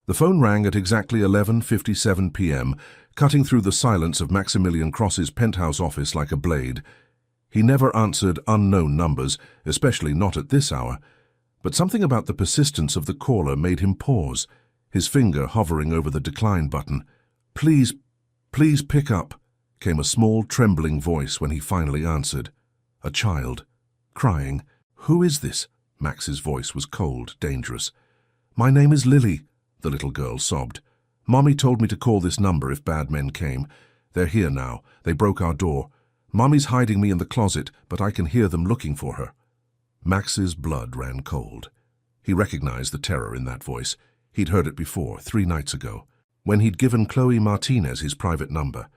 The phone rang at exactly 11:57 p.m., cutting through the silence of Maximilian Cross's penthouse office like a blade. He never answered unknown numbers, especially not at this hour, but something about the persistence of the caller made him pause, his finger hovering over the decline button. "Please, please pick up," came a small, trembling voice when he finally answered. A child, crying. "Who is this?" Max's voice was cold, dangerous. "My name is Lily," the little girl sobbed. "Mommy told me to call this number if bad men came. They're here now. They broke our door. Mommy's hiding me in the closet, but I can hear them looking for her." Max's blood ran cold. He recognized the terror in that voice. He'd heard it before, 3 nights ago, when he'd given Chloe Martinez his private number.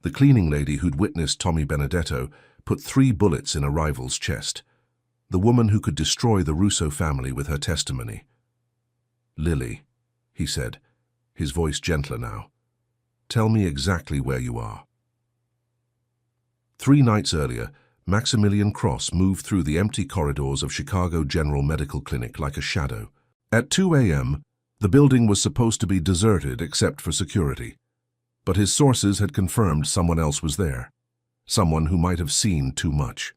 The cleaning lady who'd witnessed Tommy Benedetto put 3 bullets in a rival's chest. The woman who could destroy the Russo family with her testimony. "Lily," he said, his voice gentler now. "Tell me exactly where you are." 3 nights earlier, Maximilian Cross moved through the empty corridors of Chicago General Medical Clinic like a shadow. At 2 a.m., the building was supposed to be deserted except for security. But his sources had confirmed someone else was there. Someone who might have seen too much.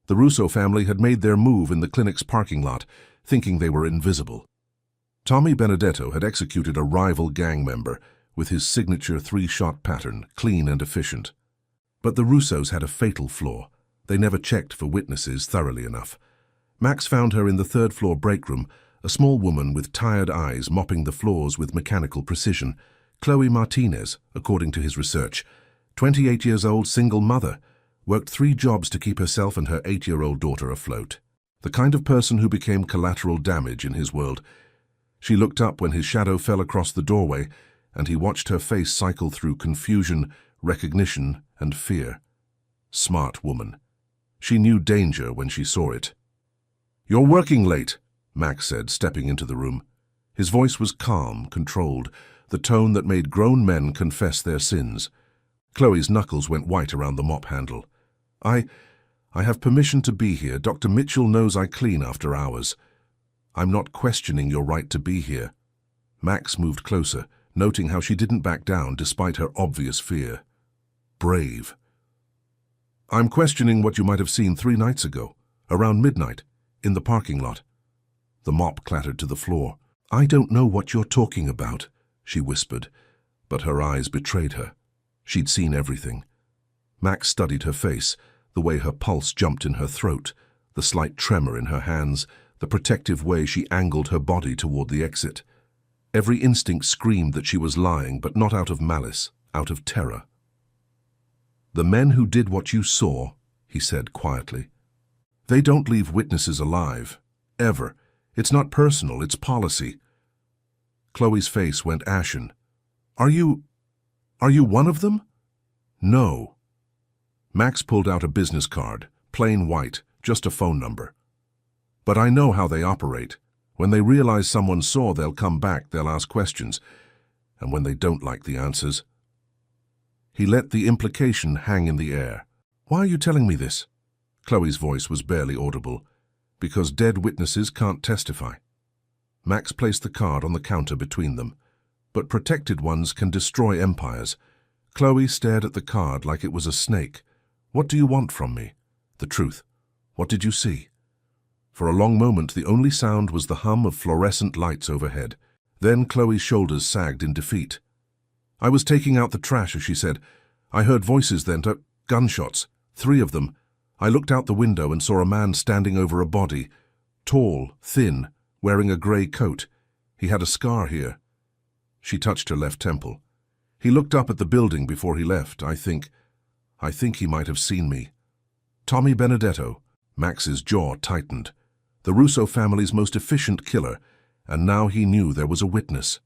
The Russo family had made their move in the clinic's parking lot, thinking they were invisible. Tommy Benedetto had executed a rival gang member with his signature 3-shot pattern, clean and efficient. But the Russos had a fatal flaw. They never checked for witnesses thoroughly enough. Max found her in the 3rd-floor break room, a small woman with tired eyes mopping the floors with mechanical precision. Chloe Martinez, according to his research, 28 years old, single mother, worked 3 jobs to keep herself and her 8-year-old daughter afloat. The kind of person who became collateral damage in his world. She looked up when his shadow fell across the doorway, and he watched her face cycle through confusion, recognition, and fear. Smart woman. She knew danger when she saw it. "You're working late," Max said, stepping into the room. His voice was calm, controlled, the tone that made grown men confess their sins. Chloe's knuckles went white around the mop handle. I have permission to be here. Dr. Mitchell knows I clean after hours. I'm not questioning your right to be here." Max moved closer, noting how she didn't back down despite her obvious fear. Brave. "I'm questioning what you might have seen 3 nights ago, around midnight, in the parking lot." The mop clattered to the floor. "I don't know what you're talking about," she whispered, but her eyes betrayed her. She'd seen everything. Max studied her face, the way her pulse jumped in her throat, the slight tremor in her hands, the protective way she angled her body toward the exit. Every instinct screamed that she was lying, but not out of malice, out of terror. "The men who did what you saw," he said quietly, "they don't leave witnesses alive. Ever. It's not personal, it's policy." Chloe's face went ashen. Are you one of them?" "No." Max pulled out a business card, plain white, just a phone number. "But I know how they operate. When they realize someone saw, they'll come back, they'll ask questions. And when they don't like the answers..." He let the implication hang in the air. "Why are you telling me this?" Chloe's voice was barely audible. "Because dead witnesses can't testify." Max placed the card on the counter between them. "But protected ones can destroy empires." Chloe stared at the card like it was a snake. "What do you want from me?" "The truth. What did you see?" For a long moment, the only sound was the hum of fluorescent lights overhead. Then Chloe's shoulders sagged in defeat. "I was taking out the trash," she said. "I heard voices then, gunshots, 3 of them. I looked out the window and saw a man standing over a body. Tall, thin, wearing a grey coat. He had a scar here." She touched her left temple. "He looked up at the building before he left. I think he might have seen me." Tommy Benedetto. Max's jaw tightened. The Russo family's most efficient killer, and now he knew there was a witness.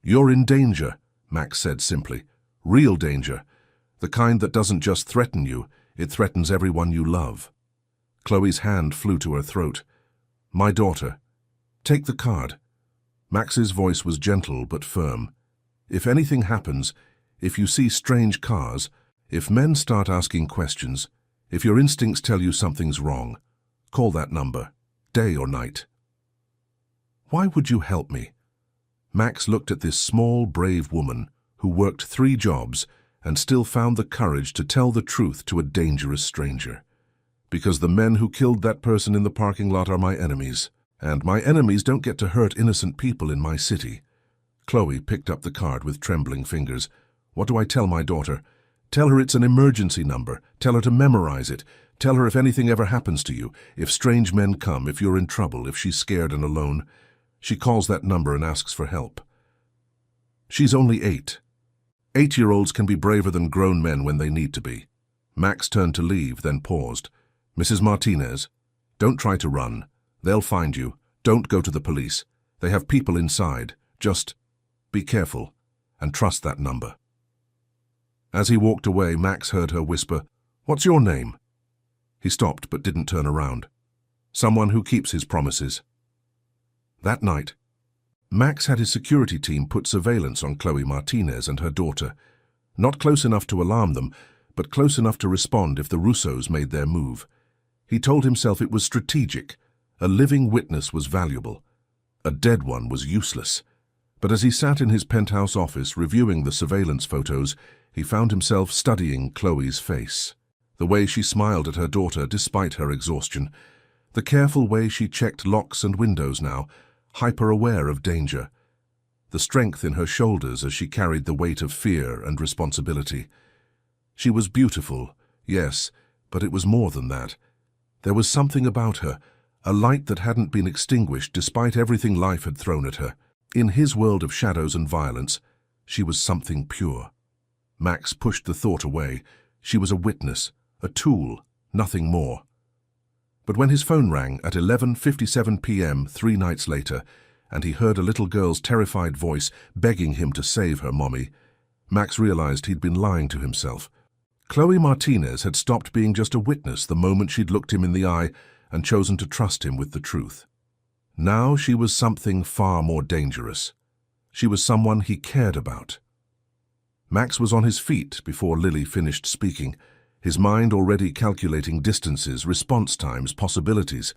"You're in danger," Max said simply. "Real danger. The kind that doesn't just threaten you, it threatens everyone you love." Chloe's hand flew to her throat. "My daughter. Take the card." Max's voice was gentle but firm. "If anything happens, if you see strange cars, if men start asking questions, if your instincts tell you something's wrong, call that number, day or night." "Why would you help me?" Max looked at this small, brave woman who worked 3 jobs and still found the courage to tell the truth to a dangerous stranger. Because the men who killed that person in the parking lot are my enemies, and my enemies don't get to hurt innocent people in my city. Chloe picked up the card with trembling fingers. What do I tell my daughter? Tell her it's an emergency number. Tell her to memorize it. Tell her if anything ever happens to you, if strange men come, if you're in trouble, if she's scared and alone. She calls that number and asks for help. She's only 8. 8-year-olds can be braver than grown men when they need to be. Max turned to leave, then paused. Mrs. Martinez, don't try to run. They'll find you. Don't go to the police. They have people inside. Just be careful and trust that number. As he walked away, Max heard her whisper, "What's your name?" He stopped but didn't turn around. Someone who keeps his promises. That night, Max had his security team put surveillance on Chloe Martinez and her daughter. Not close enough to alarm them, but close enough to respond if the Russos made their move. He told himself it was strategic. A living witness was valuable. A dead one was useless. But as he sat in his penthouse office reviewing the surveillance photos, he found himself studying Chloe's face. The way she smiled at her daughter despite her exhaustion. The careful way she checked locks and windows now, hyper-aware of danger. The strength in her shoulders as she carried the weight of fear and responsibility. She was beautiful, yes, but it was more than that. There was something about her, a light that hadn't been extinguished despite everything life had thrown at her. In his world of shadows and violence, she was something pure. Max pushed the thought away. She was a witness, a tool, nothing more. But when his phone rang at 11:57 p.m. 3 nights later, and he heard a little girl's terrified voice begging him to save her mommy, Max realized he'd been lying to himself. Chloe Martinez had stopped being just a witness the moment she'd looked him in the eye and chosen to trust him with the truth. Now she was something far more dangerous. She was someone he cared about. Max was on his feet before Lily finished speaking, his mind already calculating distances, response times, possibilities.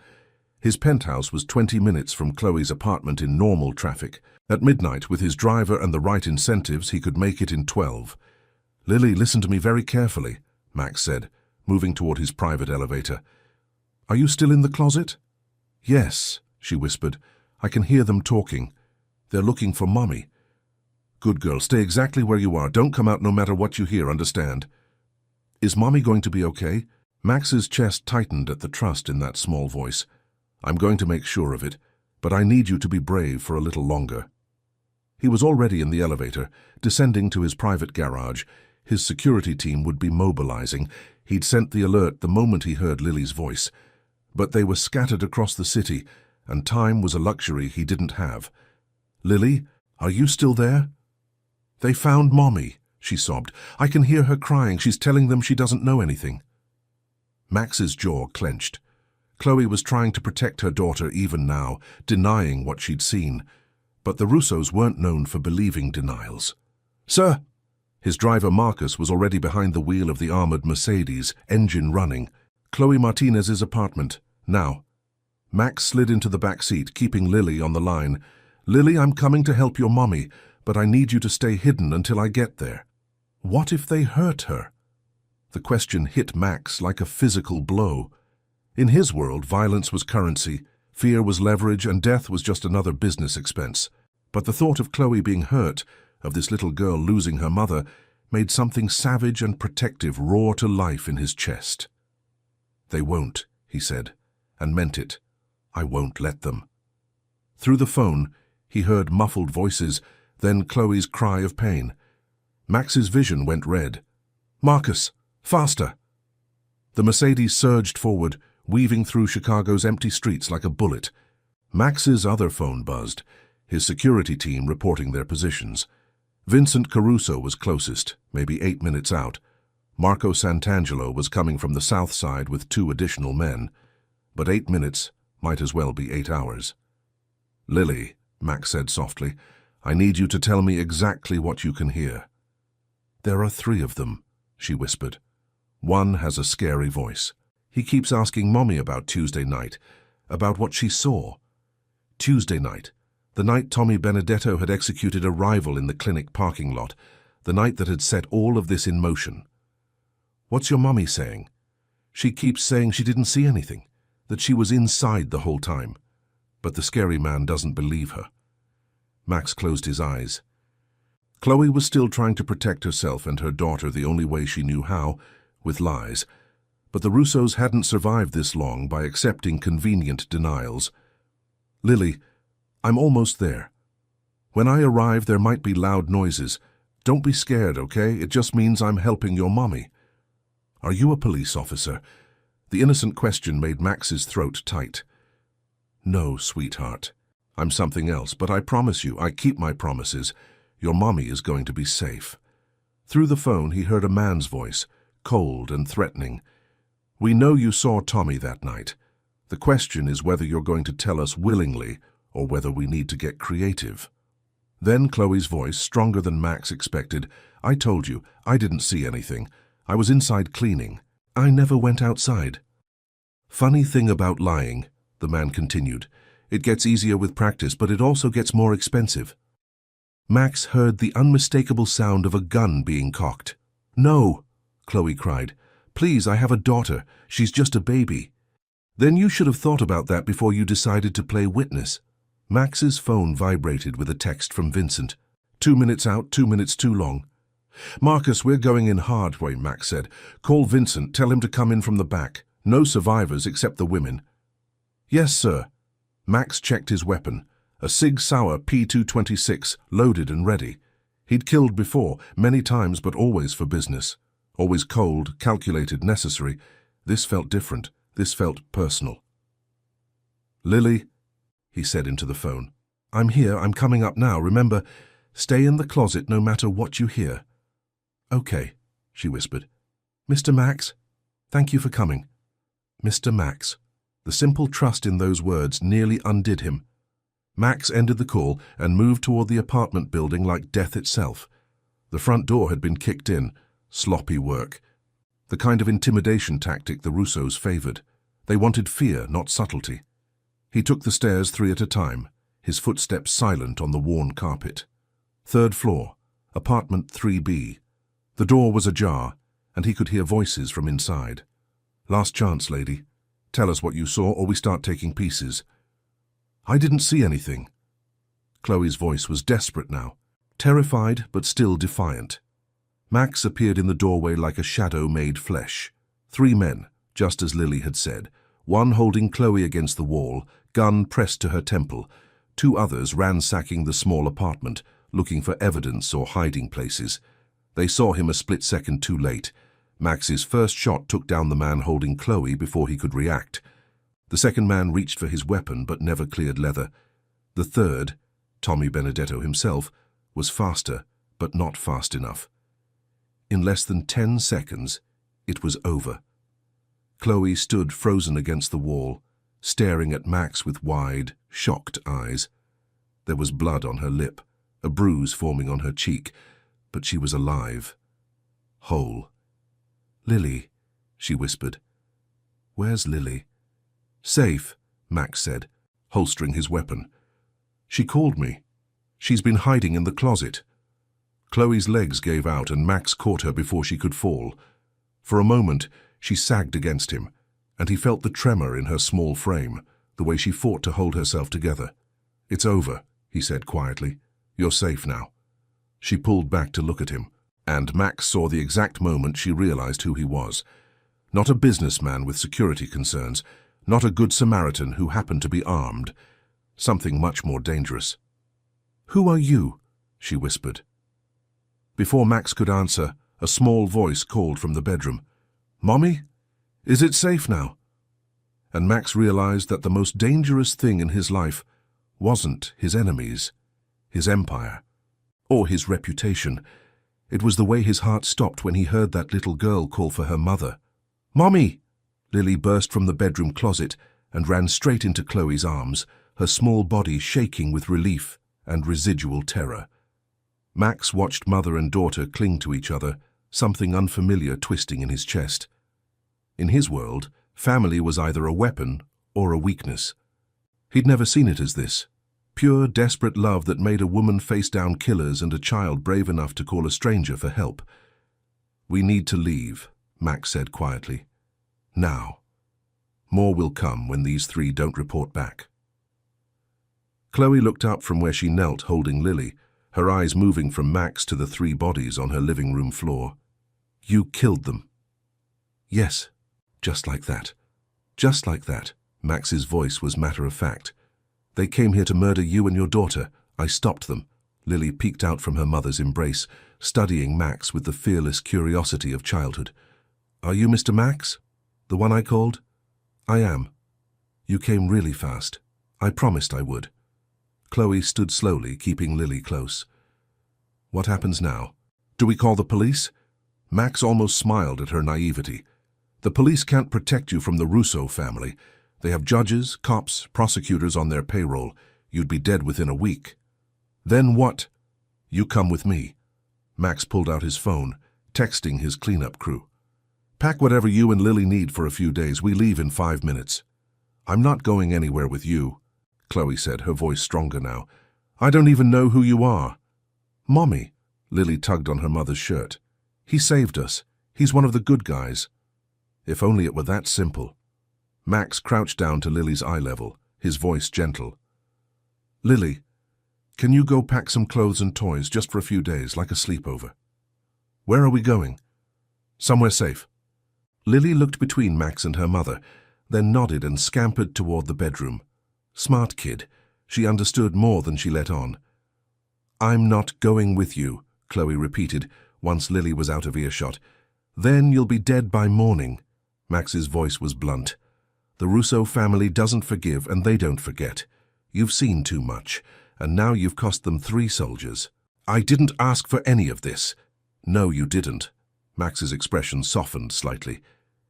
His penthouse was 20 minutes from Chloe's apartment in normal traffic. At midnight, with his driver and the right incentives, he could make it in 12. "Lily, listen to me very carefully," Max said, moving toward his private elevator. "Are you still in the closet?" "Yes," she whispered. "I can hear them talking. They're looking for Mommy." "Good girl, stay exactly where you are. Don't come out no matter what you hear, understand?" "Is Mommy going to be okay?" Max's chest tightened at the trust in that small voice. "I'm going to make sure of it, but I need you to be brave for a little longer." He was already in the elevator, descending to his private garage. His security team would be mobilizing. He'd sent the alert the moment he heard Lily's voice. But they were scattered across the city, and time was a luxury he didn't have. "Lily, are you still there?" "They found Mommy," she sobbed. "I can hear her crying. She's telling them she doesn't know anything." Max's jaw clenched. Chloe was trying to protect her daughter even now, denying what she'd seen. But the Russos weren't known for believing denials. "Sir!" His driver Marcus was already behind the wheel of the armored Mercedes, engine running. "Chloe Martinez's apartment, now." Max slid into the back seat, keeping Lily on the line. "Lily, I'm coming to help your mommy, but I need you to stay hidden until I get there." What if they hurt her? The question hit Max like a physical blow. In his world, violence was currency, fear was leverage, and death was just another business expense. But the thought of Chloe being hurt, of this little girl losing her mother, made something savage and protective roar to life in his chest. "They won't," he said, and meant it. "I won't let them." Through the phone, he heard muffled voices, then Chloe's cry of pain. Max's vision went red. "Marcus, faster!" The Mercedes surged forward, weaving through Chicago's empty streets like a bullet. Max's other phone buzzed, his security team reporting their positions. Vincent Caruso was closest, maybe 8 minutes out. Marco Santangelo was coming from the south side with 2 additional men. But 8 minutes might as well be 8 hours. "Lily," Max said softly, "I need you to tell me exactly what you can hear." "There are 3 of them," she whispered. "One has a scary voice. He keeps asking Mommy about Tuesday night, about what she saw. Tuesday night, The night Tommy Benedetto had executed a rival in the clinic parking lot, the night that had set all of this in motion. "What's your mummy saying?" "She keeps saying she didn't see anything, that she was inside the whole time. But the scary man doesn't believe her." Max closed his eyes. Chloe was still trying to protect herself and her daughter the only way she knew how, with lies. But the Russos hadn't survived this long by accepting convenient denials. "Lily, I'm almost there. When I arrive, there might be loud noises. Don't be scared, okay? It just means I'm helping your mommy." "Are you a police officer?" The innocent question made Max's throat tight. "No, sweetheart. I'm something else, but I promise you, I keep my promises. Your mommy is going to be safe." Through the phone, he heard a man's voice, cold and threatening. "We know you saw Tommy that night. The question is whether you're going to tell us willingly or whether we need to get creative." Then Chloe's voice, stronger than Max expected. "I told you, I didn't see anything. I was inside cleaning. I never went outside." "Funny thing about lying," the man continued. "It gets easier with practice, but it also gets more expensive." Max heard the unmistakable sound of a gun being cocked. "No!" Chloe cried. "Please, I have a daughter. She's just a baby." "Then you should have thought about that before you decided to play witness." Max's phone vibrated with a text from Vincent. 2 minutes out, 2 minutes too long." "Marcus, we're going in hard," Max said. "Call Vincent, tell him to come in from the back. No survivors except the women." "Yes, sir." Max checked his weapon. A Sig Sauer P226, loaded and ready. He'd killed before, many times, but always for business. Always cold, calculated, necessary. This felt different. This felt personal. "Lily," he said into the phone. "I'm here. I'm coming up now. Remember, stay in the closet no matter what you hear." "Okay," she whispered. "Mr. Max, thank you for coming." Mr. Max. The simple trust in those words nearly undid him. Max ended the call and moved toward the apartment building like death itself. The front door had been kicked in. Sloppy work. The kind of intimidation tactic the Russos favored. They wanted fear, not subtlety. He took the stairs 3 at a time, his footsteps silent on the worn carpet. 3rd floor, apartment 3B. The door was ajar, and he could hear voices from inside. "Last chance, lady. Tell us what you saw or we start taking pieces." "I didn't see anything." Chloe's voice was desperate now, terrified but still defiant. Max appeared in the doorway like a shadow made flesh. 3 men, just as Lily had said, one holding Chloe against the wall, gun pressed to her temple, 2 others ransacking the small apartment, looking for evidence or hiding places. They saw him a split second too late. Max's first shot took down the man holding Chloe before he could react. The second man reached for his weapon but never cleared leather. The third, Tommy Benedetto himself, was faster but not fast enough. In less than 10 seconds, it was over. Chloe stood frozen against the wall, staring at Max with wide, shocked eyes. There was blood on her lip, a bruise forming on her cheek, but she was alive. Whole. "Lily," she whispered. "Where's Lily?" "Safe," Max said, holstering his weapon. "She called me. She's been hiding in the closet." Chloe's legs gave out and Max caught her before she could fall. For a moment, she sagged against him, and he felt the tremor in her small frame, the way she fought to hold herself together. "It's over," he said quietly. "You're safe now." She pulled back to look at him, and Max saw the exact moment she realized who he was. Not a businessman with security concerns, not a good Samaritan who happened to be armed. Something much more dangerous. "Who are you?" she whispered. Before Max could answer, a small voice called from the bedroom. "Mommy? Is it safe now?" And Max realized that the most dangerous thing in his life wasn't his enemies, his empire, or his reputation. It was the way his heart stopped when he heard that little girl call for her mother. "Mommy!" Lily burst from the bedroom closet and ran straight into Chloe's arms, her small body shaking with relief and residual terror. Max watched mother and daughter cling to each other, something unfamiliar twisting in his chest. In his world, family was either a weapon or a weakness. He'd never seen it as this, Pure, desperate love that made a woman face down killers and a child brave enough to call a stranger for help. "We need to leave," Max said quietly. "Now. More will come when these three don't report back." Chloe looked up from where she knelt holding Lily, her eyes moving from Max to the three bodies on her living room floor. "You killed them." "Yes, just like that. Just like that." Max's voice was matter-of-fact. "They came here to murder you and your daughter. I stopped them." Lily peeked out from her mother's embrace, studying Max with the fearless curiosity of childhood. "Are you Mr. Max? The one I called?" "I am. You came really fast. I promised I would." Chloe stood slowly, keeping Lily close. "What happens now? Do we call the police?" Max almost smiled at her naivety. "The police can't protect you from the Russo family. They have judges, cops, prosecutors on their payroll. You'd be dead within a week." "Then what?" "You come with me." Max pulled out his phone, texting his cleanup crew. "Pack whatever you and Lily need for a few days. We leave in 5 minutes." "I'm not going anywhere with you," Chloe said, her voice stronger now. "I don't even know who you are." "Mommy," Lily tugged on her mother's shirt. "He saved us. He's one of the good guys." If only it were that simple. Max crouched down to Lily's eye level, his voice gentle. "Lily, can you go pack some clothes and toys just for a few days, like a sleepover?" "Where are we going?" "Somewhere safe." Lily looked between Max and her mother, then nodded and scampered toward the bedroom. Smart kid. She understood more than she let on. "I'm not going with you," Chloe repeated, once Lily was out of earshot. "Then you'll be dead by morning." Max's voice was blunt. "The Russo family doesn't forgive and they don't forget. You've seen too much, and now you've cost them 3 soldiers. I didn't ask for any of this." "No, you didn't." Max's expression softened slightly.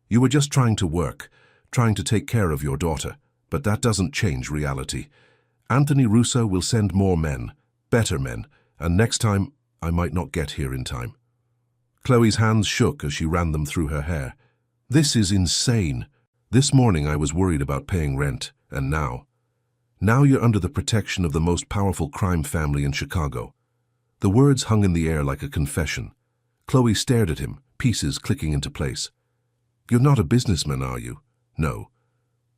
"You were just trying to work, trying to take care of your daughter, but that doesn't change reality. Anthony Russo will send more men, better men, and next time I might not get here in time." Chloe's hands shook as she ran them through her hair. "This is insane. This morning I was worried about paying rent, and now you're under the protection of the most powerful crime family in Chicago." The words hung in the air like a confession. Chloe stared at him, pieces clicking into place. "You're not a businessman, are you?" "No.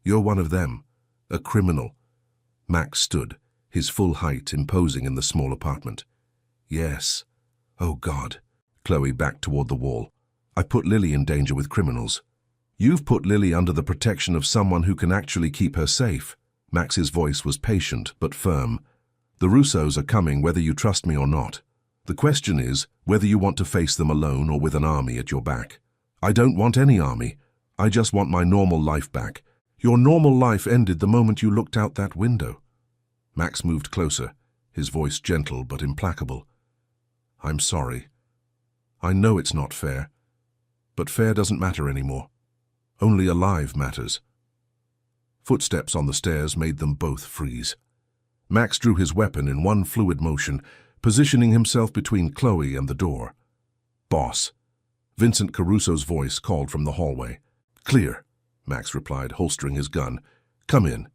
You're one of them. A criminal." Max stood, his full height imposing in the small apartment. "Yes. Oh, God." Chloe backed toward the wall. "I put Lily in danger with criminals." "You've put Lily under the protection of someone who can actually keep her safe." Max's voice was patient but firm. "The Russos are coming whether you trust me or not. The question is whether you want to face them alone or with an army at your back." "I don't want any army. I just want my normal life back." "Your normal life ended the moment you looked out that window." Max moved closer, his voice gentle but implacable. "I'm sorry. I know it's not fair, but fair doesn't matter anymore. Only alive matters." Footsteps on the stairs made them both freeze. Max drew his weapon in one fluid motion, positioning himself between Chloe and the door. "Boss." Vincent Carusso's voice called from the hallway. "Clear," Max replied, holstering his gun. "Come in."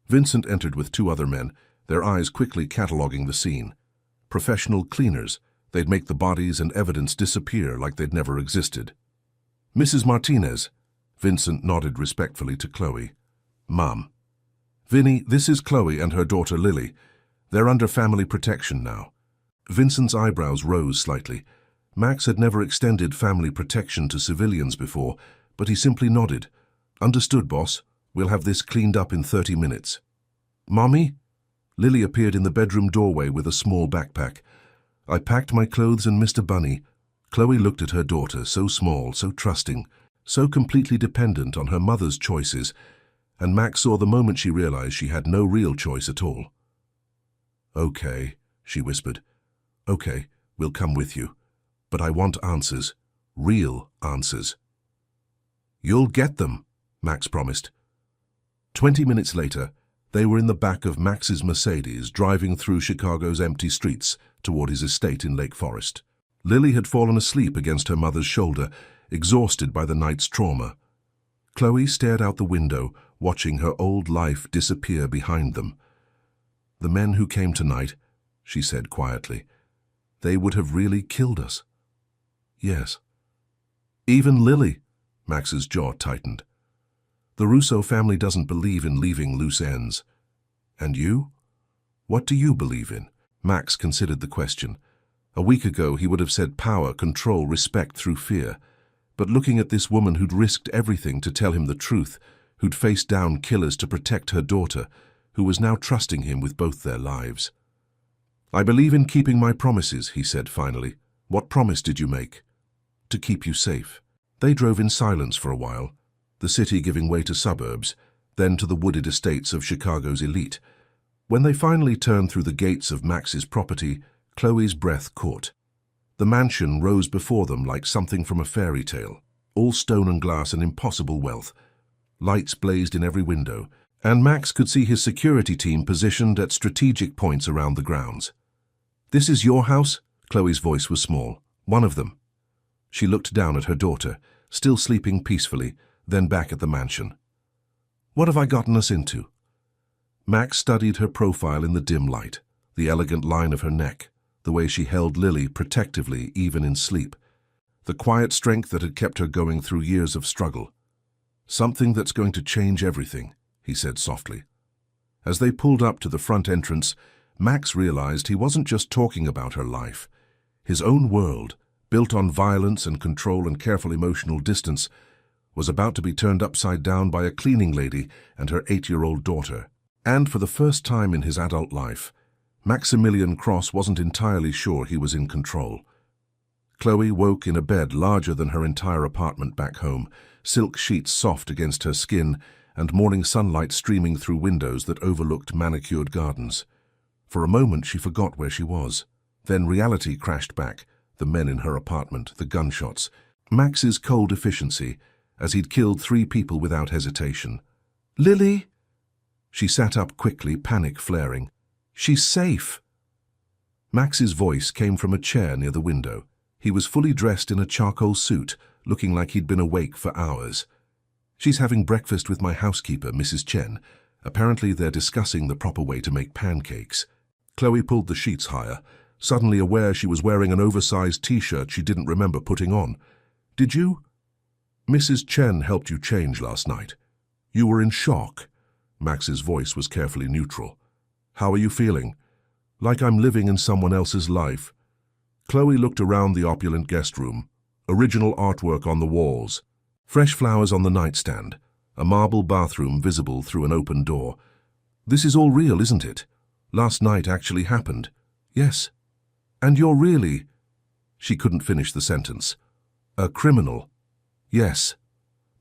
Vincent entered with 2 other men, their eyes quickly cataloging the scene. Professional cleaners. They'd make the bodies and evidence disappear like they'd never existed. "Mrs. Martinez." Vincent nodded respectfully to Chloe. "Mom." "Vinny, this is Chloe and her daughter Lily. They're under family protection now." Vincent's eyebrows rose slightly. Max had never extended family protection to civilians before, but he simply nodded. "Understood, boss. We'll have this cleaned up in 30 minutes. "Mommy?" Lily appeared in the bedroom doorway with a small backpack. "I packed my clothes and Mr. Bunny." Chloe looked at her daughter, so small, so trusting, so completely dependent on her mother's choices, and Max saw the moment she realized she had no real choice at all. "Okay," she whispered. "Okay, we'll come with you. But I want answers. Real answers." "You'll get them," Max promised. 20 minutes later, they were in the back of Max's Mercedes, driving through Chicago's empty streets toward his estate in Lake Forest. Lily had fallen asleep against her mother's shoulder, exhausted by the night's trauma. Chloe stared out the window, watching her old life disappear behind them. The men who came tonight, she said quietly, they would have really killed us. Yes. Even Lily, Max's jaw tightened. The Russo family doesn't believe in leaving loose ends. And you? What do you believe in? Max considered the question. A week ago he would have said power, control, respect through fear. But looking at this woman who'd risked everything to tell him the truth, who'd faced down killers to protect her daughter, who was now trusting him with both their lives. I believe in keeping my promises, he said finally. What promise did you make? To keep you safe. They drove in silence for a while, the city giving way to suburbs, then to the wooded estates of Chicago's elite. When they finally turned through the gates of Max's property, Chloe's breath caught. The mansion rose before them like something from a fairy tale, all stone and glass and impossible wealth. Lights blazed in every window, and Max could see his security team positioned at strategic points around the grounds. This is your house? Chloe's voice was small. One of them. She looked down at her daughter, still sleeping peacefully, then back at the mansion. What have I gotten us into? Max studied her profile in the dim light, the elegant line of her neck, the way she held Lily protectively even in sleep, the quiet strength that had kept her going through years of struggle. Something that's going to change everything, he said softly. As they pulled up to the front entrance, Max realized he wasn't just talking about her life. His own world, built on violence and control and careful emotional distance, was about to be turned upside down by a cleaning lady and her 8-year-old daughter. And for the first time in his adult life, Maximilian Cross wasn't entirely sure he was in control. Chloe woke in a bed larger than her entire apartment back home, silk sheets soft against her skin and morning sunlight streaming through windows that overlooked manicured gardens. For a moment she forgot where she was. Then reality crashed back, the men in her apartment, the gunshots, Max's cold efficiency, as he'd killed 3 people without hesitation. Lily? She sat up quickly, panic flaring. She's safe. Max's voice came from a chair near the window. He was fully dressed in a charcoal suit, looking like he'd been awake for hours. She's having breakfast with my housekeeper, Mrs. Chen. Apparently they're discussing the proper way to make pancakes. Chloe pulled the sheets higher, suddenly aware she was wearing an oversized t-shirt she didn't remember putting on. Did you? Mrs. Chen helped you change last night. You were in shock. Max's voice was carefully neutral. How are you feeling? Like I'm living in someone else's life. Chloe looked around the opulent guest room. Original artwork on the walls. Fresh flowers on the nightstand. A marble bathroom visible through an open door. This is all real, isn't it? Last night actually happened. Yes. And you're really... She couldn't finish the sentence. A criminal. Yes.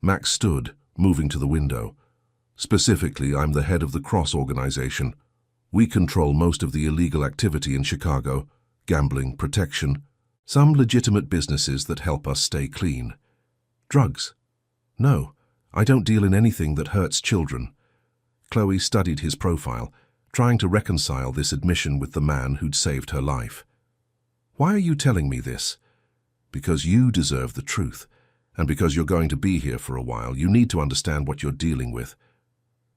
Max stood, moving to the window. Specifically, I'm the head of the Cross organization. We control most of the illegal activity in Chicago, gambling, protection, some legitimate businesses that help us stay clean. Drugs? No, I don't deal in anything that hurts children. Chloe studied his profile, trying to reconcile this admission with the man who'd saved her life. Why are you telling me this? Because you deserve the truth, and because you're going to be here for a while, you need to understand what you're dealing with.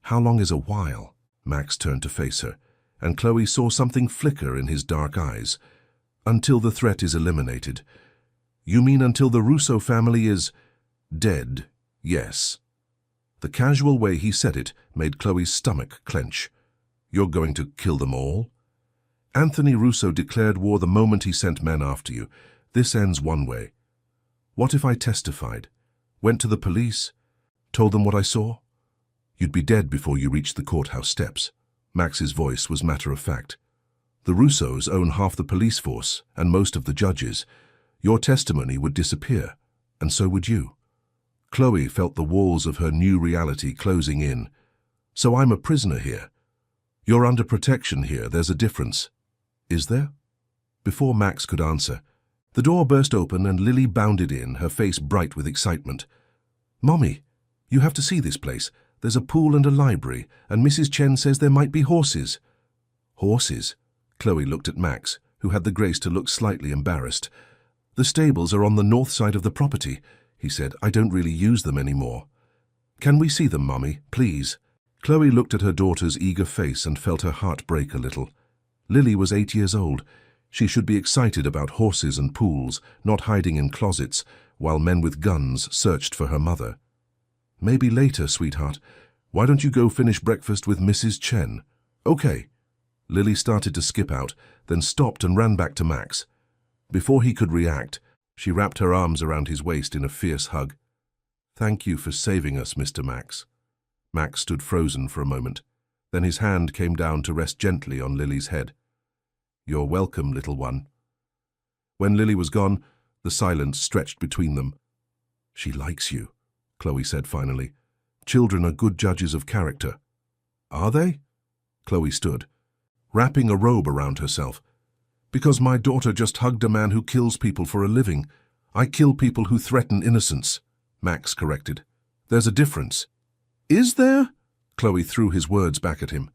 How long is a while? Max turned to face her, and Chloe saw something flicker in his dark eyes. Until the threat is eliminated. You mean until the Russo family is dead? Yes. The casual way he said it made Chloe's stomach clench. You're going to kill them all? Anthony Russo declared war the moment he sent men after you. This ends one way. What if I testified? Went to the police? Told them what I saw? You'd be dead before you reached the courthouse steps. Max's voice was matter-of-fact. The Russos own half the police force and most of the judges. Your testimony would disappear, and so would you. Chloe felt the walls of her new reality closing in. So I'm a prisoner here. You're under protection here, there's a difference. Is there? Before Max could answer, the door burst open and Lily bounded in, her face bright with excitement. Mommy, you have to see this place. There's a pool and a library, and Mrs. Chen says there might be horses. Horses? Chloe looked at Max, who had the grace to look slightly embarrassed. The stables are on the north side of the property, he said. I don't really use them anymore. Can we see them, Mommy, please? Chloe looked at her daughter's eager face and felt her heart break a little. Lily was 8 years old. She should be excited about horses and pools, not hiding in closets, while men with guns searched for her mother. "Maybe later, sweetheart. Why don't you go finish breakfast with Mrs. Chen?" "Okay." Lily started to skip out, then stopped and ran back to Max. Before he could react, she wrapped her arms around his waist in a fierce hug. "Thank you for saving us, Mr. Max." Max stood frozen for a moment. Then his hand came down to rest gently on Lily's head. "You're welcome, little one." When Lily was gone, the silence stretched between them. "She likes you," Chloe said finally. "Children are good judges of character." "Are they?" Chloe stood, wrapping a robe around herself. "Because my daughter just hugged a man who kills people for a living. I kill people who threaten innocence," Max corrected. "There's a difference." "Is there?" Chloe threw his words back at him.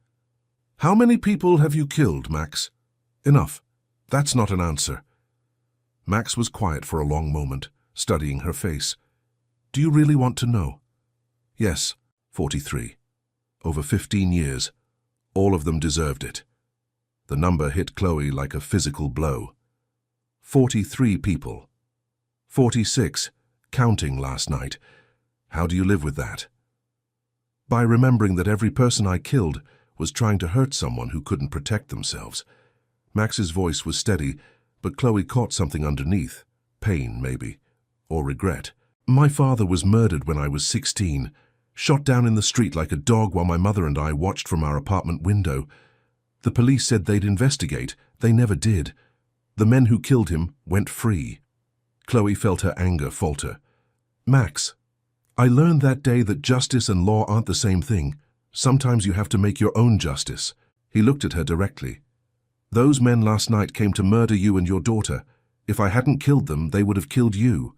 "How many people have you killed, Max?" "Enough. That's not an answer." Max was quiet for a long moment, studying her face. "Do you really want to know?" "Yes, 43. Over 15 years. All of them deserved it." The number hit Chloe like a physical blow. 43 people. 46, counting last night. How do you live with that? "By remembering that every person I killed was trying to hurt someone who couldn't protect themselves." Max's voice was steady, but Chloe caught something underneath. Pain, maybe. Or regret. "My father was murdered when I was 16, shot down in the street like a dog while my mother and I watched from our apartment window. The police said they'd investigate. They never did. The men who killed him went free." Chloe felt her anger falter. "Max, I learned that day that justice and law aren't the same thing. Sometimes you have to make your own justice." He looked at her directly. "Those men last night came to murder you and your daughter. If I hadn't killed them, they would have killed you.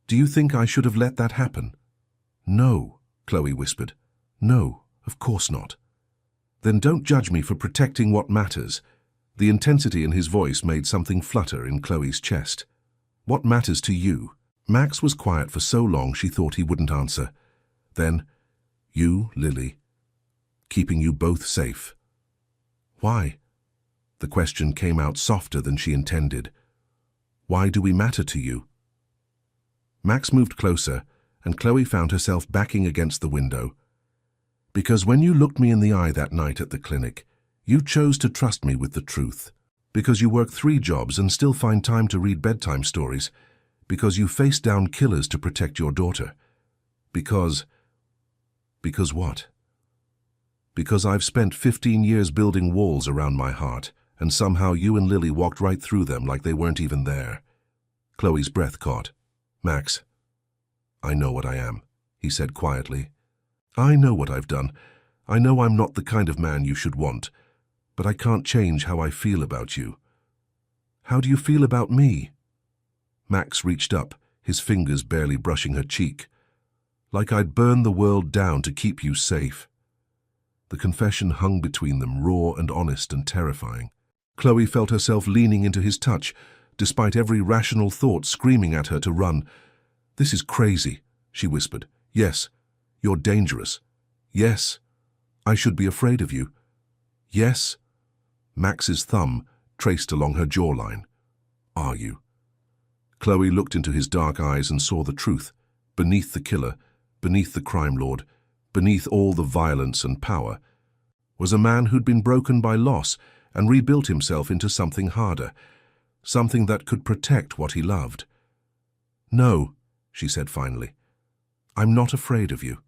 Do you think I should have let that happen?" "No," Chloe whispered. "No, of course not." "Then don't judge me for protecting what matters." The intensity in his voice made something flutter in Chloe's chest. "What matters to you?" Max was quiet for so long she thought he wouldn't answer. Then, "You, Lily. Keeping you both safe." "Why?" The question came out softer than she intended. "Why do we matter to you?" Max moved closer, and Chloe found herself backing against the window. "Because when you looked me in the eye that night at the clinic, you chose to trust me with the truth. Because you work 3 jobs and still find time to read bedtime stories. Because you face down killers to protect your daughter. Because what? Because I've spent 15 years building walls around my heart, and somehow you and Lily walked right through them like they weren't even there." Chloe's breath caught. "Max, I know what I am," he said quietly. "I know what I've done. I know I'm not the kind of man you should want, but I can't change how I feel about you." "How do you feel about me?" Max reached up, his fingers barely brushing her cheek. "Like I'd burn the world down to keep you safe." The confession hung between them, raw and honest and terrifying. Chloe felt herself leaning into his touch, despite every rational thought screaming at her to run. "This is crazy," she whispered. "Yes, you're dangerous. Yes, I should be afraid of you. Yes." Max's thumb traced along her jawline. "Are you?" Chloe looked into his dark eyes and saw the truth. Beneath the killer, beneath the crime lord, beneath all the violence and power, was a man who'd been broken by loss and rebuilt himself into something harder, something that could protect what he loved. "No," she said finally. "I'm not afraid of you."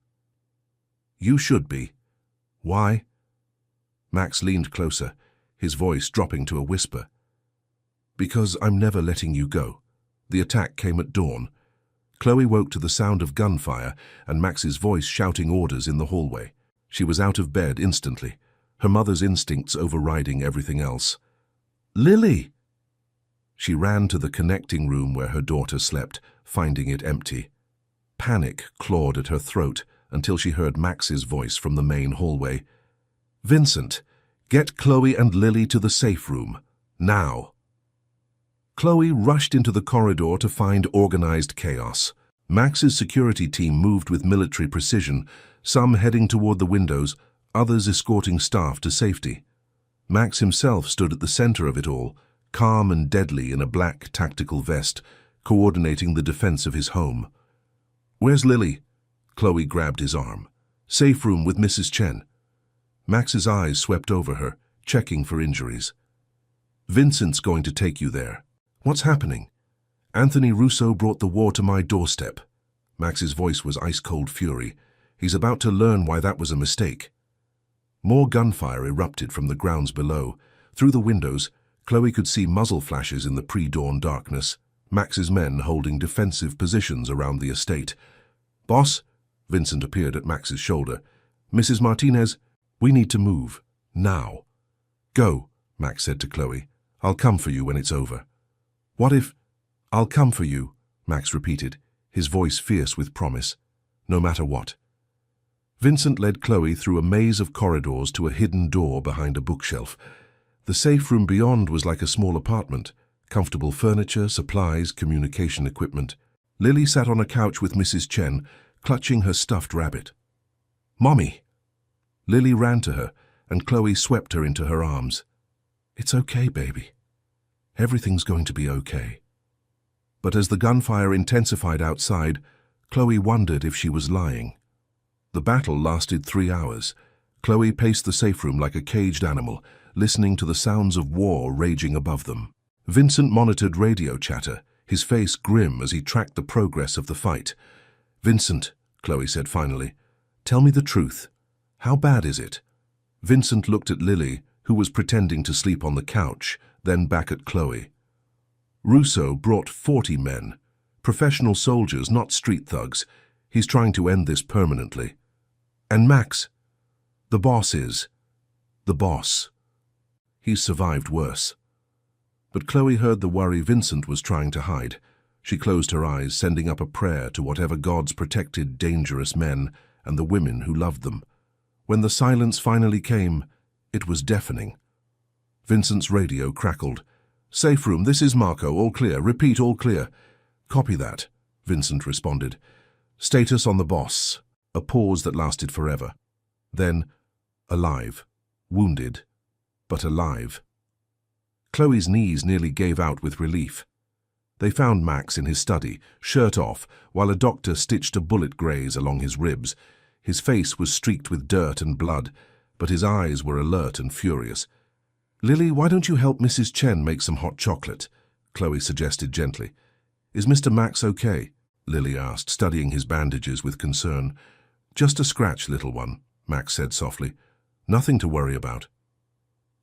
"You should be." "Why?" Max leaned closer, his voice dropping to a whisper. "Because I'm never letting you go." The attack came at dawn. Chloe woke to the sound of gunfire and Max's voice shouting orders in the hallway. She was out of bed instantly, her mother's instincts overriding everything else. "Lily!" She ran to the connecting room where her daughter slept, finding it empty. Panic clawed at her throat until she heard Max's voice from the main hallway. "Vincent, get Chloe and Lily to the safe room. Now." Chloe rushed into the corridor to find organized chaos. Max's security team moved with military precision, some heading toward the windows, others escorting staff to safety. Max himself stood at the center of it all, calm and deadly in a black tactical vest, coordinating the defense of his home. "Where's Lily?" Chloe grabbed his arm. "Safe room with Mrs. Chen." Max's eyes swept over her, checking for injuries. "Vincent's going to take you there." "What's happening?" "Anthony Russo brought the war to my doorstep." Max's voice was ice-cold fury. "He's about to learn why that was a mistake." More gunfire erupted from the grounds below. Through the windows, Chloe could see muzzle flashes in the pre-dawn darkness, Max's men holding defensive positions around the estate. "Boss?" Vincent appeared at Max's shoulder. "Mrs. Martinez, we need to move. Now." "Go," Max said to Chloe. "I'll come for you when it's over." "What if—" "I'll come for you," Max repeated, his voice fierce with promise. "No matter what." Vincent led Chloe through a maze of corridors to a hidden door behind a bookshelf. The safe room beyond was like a small apartment, comfortable furniture, supplies, communication equipment. Lily sat on a couch with Mrs. Chen, clutching her stuffed rabbit. "Mommy!" Lily ran to her, and Chloe swept her into her arms. "It's okay, baby. Everything's going to be okay." But as the gunfire intensified outside, Chloe wondered if she was lying. The battle lasted 3 hours. Chloe paced the safe room like a caged animal, listening to the sounds of war raging above them. Vincent monitored radio chatter, his face grim as he tracked the progress of the fight. "Vincent," Chloe said finally, "tell me the truth. How bad is it?" Vincent looked at Lily, who was pretending to sleep on the couch, then back at Chloe. "Russo brought 40 men. Professional soldiers, not street thugs. He's trying to end this permanently. And Max, the boss is. The boss. He's survived worse." But Chloe heard the worry Vincent was trying to hide. She closed her eyes, sending up a prayer to whatever gods protected dangerous men and the women who loved them. When the silence finally came, it was deafening. Vincent's radio crackled. "Safe room, this is Marco, all clear. Repeat, all clear." "Copy that," Vincent responded. "Status on the boss." A pause that lasted forever. Then, alive. Wounded, but alive. Chloe's knees nearly gave out with relief. They found Max in his study, shirt off, while a doctor stitched a bullet graze along his ribs. His face was streaked with dirt and blood, but his eyes were alert and furious. "Lily, why don't you help Mrs. Chen make some hot chocolate?" Chloe suggested gently. "Is Mr. Max okay?" Lily asked, studying his bandages with concern. "Just a scratch, little one," Max said softly. "Nothing to worry about."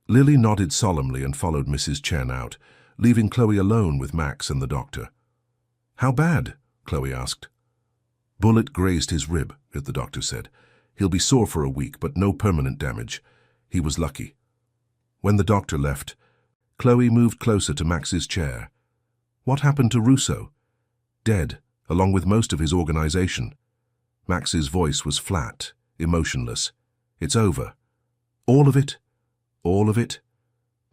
Lily nodded solemnly and followed Mrs. Chen out, leaving Chloe alone with Max and the doctor. "How bad?" Chloe asked. "Bullet grazed his rib," the doctor said. "He'll be sore for a week, but no permanent damage. He was lucky." When the doctor left, Chloe moved closer to Max's chair. "What happened to Russo?" "Dead, along with most of his organization." Max's voice was flat, emotionless. "It's over." "All of it? All of it?"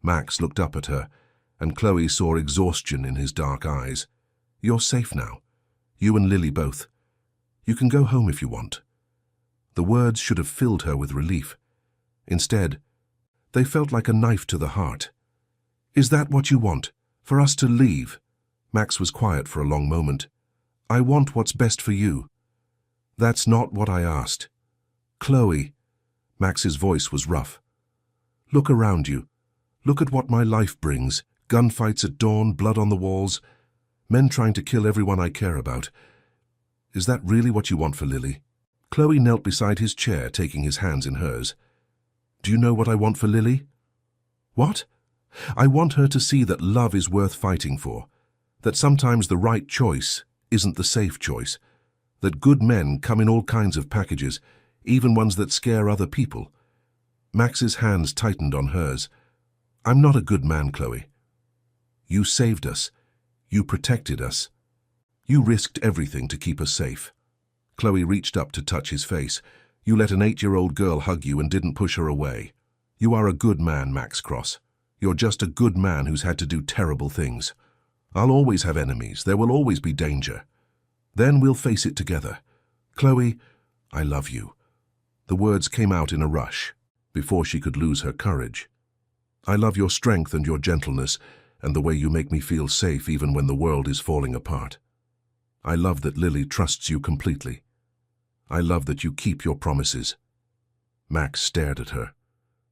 Max looked up at her, and Chloe saw exhaustion in his dark eyes. "You're safe now. You and Lily both. You can go home if you want." The words should have filled her with relief. Instead, they felt like a knife to the heart. "Is that what you want? For us to leave?" Max was quiet for a long moment. "I want what's best for you." "That's not what I asked." "Chloe." Max's voice was rough. "Look around you. Look at what my life brings. Gunfights at dawn, blood on the walls, men trying to kill everyone I care about. Is that really what you want for Lily?" Chloe knelt beside his chair, taking his hands in hers. "Do you know what I want for Lily?" "What?" "I want her to see that love is worth fighting for, that sometimes the right choice isn't the safe choice, that good men come in all kinds of packages, even ones that scare other people." Max's hands tightened on hers. "I'm not a good man, Chloe. You saved us. You protected us. You risked everything to keep us safe." Chloe reached up to touch his face. "You let an 8-year-old girl hug you and didn't push her away. You are a good man, Max Cross. You're just a good man who's had to do terrible things. I'll always have enemies. There will always be danger. Then we'll face it together. Chloe, I love you." The words came out in a rush, before she could lose her courage. "I love your strength and your gentleness, and the way you make me feel safe even when the world is falling apart. I love that Lily trusts you completely. I love that you keep your promises." Max stared at her,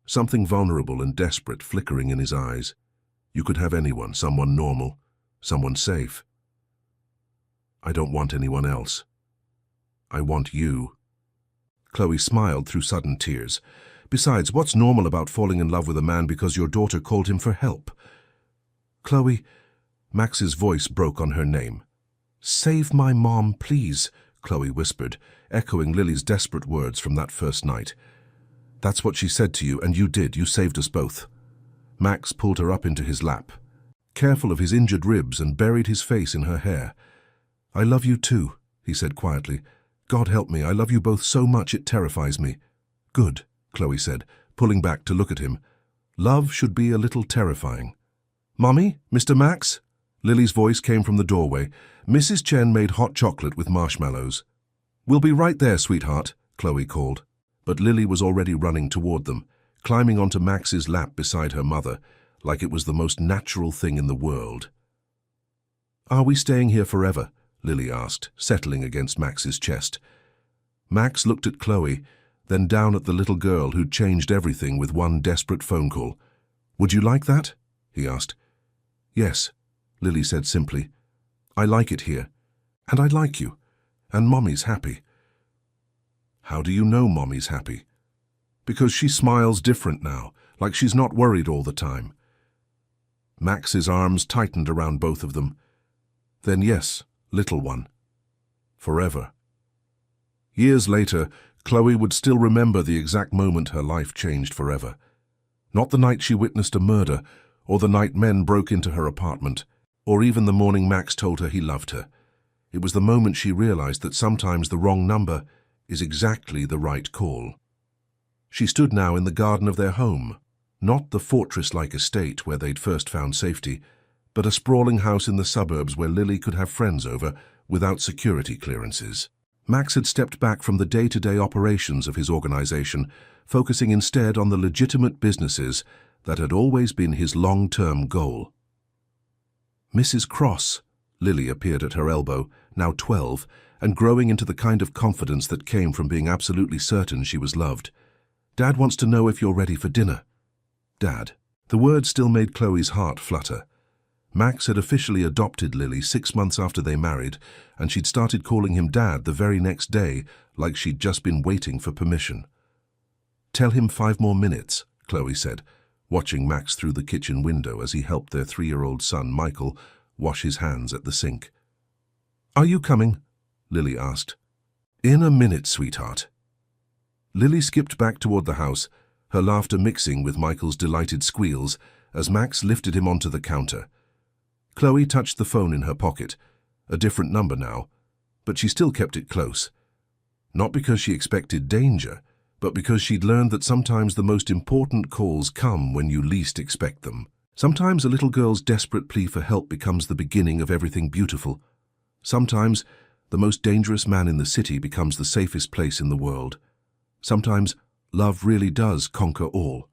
something vulnerable and desperate flickering in his eyes. You could have anyone, someone normal, someone safe. "I don't want anyone else. I want you." Chloe smiled through sudden tears. "Besides, what's normal about falling in love with a man because your daughter called him for help?" "Chloe," Max's voice broke on her name. "Save my mom, please," Chloe whispered, echoing Lily's desperate words from that first night. "That's what she said to you, and you did. You saved us both." Max pulled her up into his lap, careful of his injured ribs, and buried his face in her hair. "I love you too," he said quietly. "God help me, I love you both so much it terrifies me." "Good," Chloe said, pulling back to look at him. "Love should be a little terrifying." "Mommy? Mr. Max?" Lily's voice came from the doorway. Mrs. Chen made hot chocolate with marshmallows. "We'll be right there, sweetheart," Chloe called. But Lily was already running toward them, climbing onto Max's lap beside her mother, like it was the most natural thing in the world. "Are we staying here forever?" Lily asked, settling against Max's chest. Max looked at Chloe, then down at the little girl who'd changed everything with one desperate phone call. "Would you like that?" he asked. "Yes," Lily said simply. "I like it here. And I like you. And Mommy's happy." "How do you know Mommy's happy?" "Because she smiles different now, like she's not worried all the time." Max's arms tightened around both of them. "Then yes, little one. Forever." Years later, Chloe would still remember the exact moment her life changed forever. Not the night she witnessed a murder, or the night men broke into her apartment, or even the morning Max told her he loved her. It was the moment she realized that sometimes the wrong number is exactly the right call. She stood now in the garden of their home, not the fortress-like estate where they'd first found safety, but a sprawling house in the suburbs where Lily could have friends over without security clearances. Max had stepped back from the day-to-day operations of his organization, focusing instead on the legitimate businesses that had always been his long-term goal. "Mrs. Cross," Lily appeared at her elbow, now 12, and growing into the kind of confidence that came from being absolutely certain she was loved. "Dad wants to know if you're ready for dinner." "Dad." The word still made Chloe's heart flutter. Max had officially adopted Lily 6 months after they married, and she'd started calling him Dad the very next day, like she'd just been waiting for permission. "Tell him 5 more minutes," Chloe said, watching Max through the kitchen window as he helped their 3-year-old son, Michael, wash his hands at the sink. "Are you coming?" Lily asked. "In a minute, sweetheart." Lily skipped back toward the house, her laughter mixing with Michael's delighted squeals as Max lifted him onto the counter. Chloe touched the phone in her pocket, a different number now, but she still kept it close. Not because she expected danger, but because she'd learned that sometimes the most important calls come when you least expect them. Sometimes a little girl's desperate plea for help becomes the beginning of everything beautiful. Sometimes the most dangerous man in the city becomes the safest place in the world. Sometimes love really does conquer all.